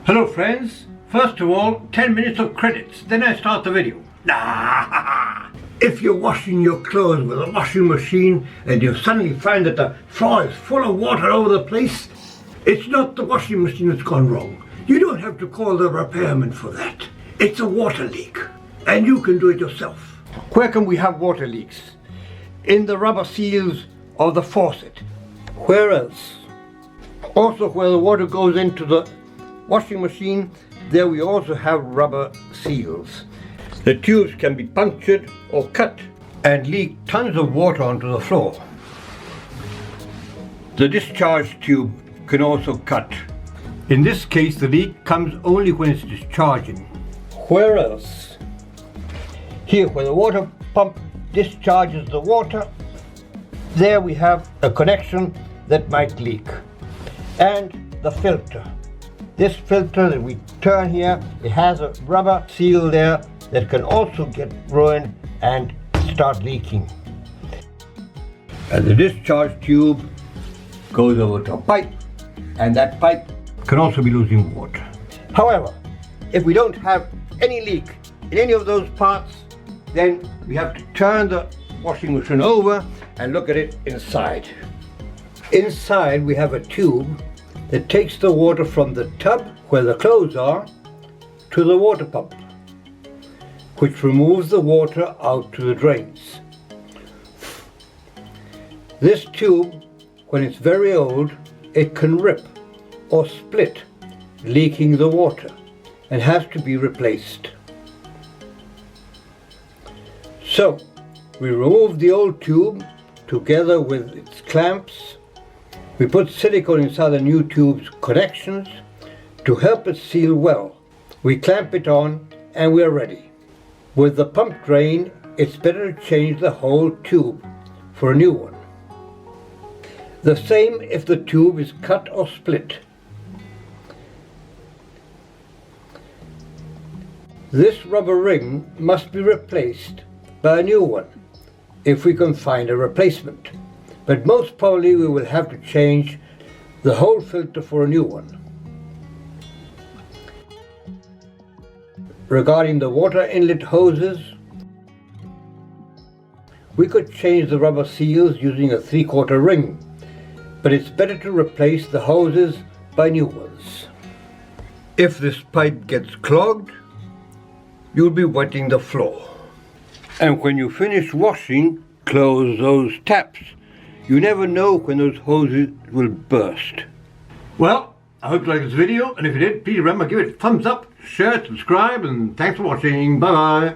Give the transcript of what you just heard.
Hello friends, first of all 10 minutes of credits, then I start the video. If you're washing your clothes with a washing machine and you suddenly find that the floor is full of water all over the place, it's not the washing machine that's gone wrong. You don't have to call the repairman for that. It's a water leak and you can do it yourself. Where can we have water leaks? In the rubber seals of the faucet. Where else? Also where the water goes into the washing machine, there we also have rubber seals. The tubes can be punctured or cut and leak tons of water onto the floor. The discharge tube can also cut. In this case, the leak comes only when it's discharging. Where else? Here, where the water pump discharges the water, there we have a connection that might leak. And the filter. This filter that we turn here, it has a rubber seal there that can also get ruined and start leaking. And the discharge tube goes over to a pipe, and that pipe can also be losing water. However, if we don't have any leak in any of those parts, then we have to turn the washing machine over and look at it inside. Inside we have a tube that takes the water from the tub where the clothes are to the water pump, which removes the water out to the drains. This tube, when it's very old, it can rip or split, leaking the water, and has to be replaced. So, we remove the old tube together with its clamps. We put silicone inside the new tube's connections to help it seal well. We clamp it on and we are ready. With the pump drain, it's better to change the whole tube for a new one. The same if the tube is cut or split. This rubber ring must be replaced by a new one if we can find a replacement. But most probably we will have to change the whole filter for a new one. Regarding the water inlet hoses, we could change the rubber seals using a 3/4 ring, but it's better to replace the hoses by new ones. If this pipe gets clogged, you'll be wetting the floor. And when you finish washing, close those taps. You never know when those hoses will burst. Well, I hope you liked this video, and if you did, please remember, give it a thumbs up, share, subscribe, and thanks for watching. Bye bye.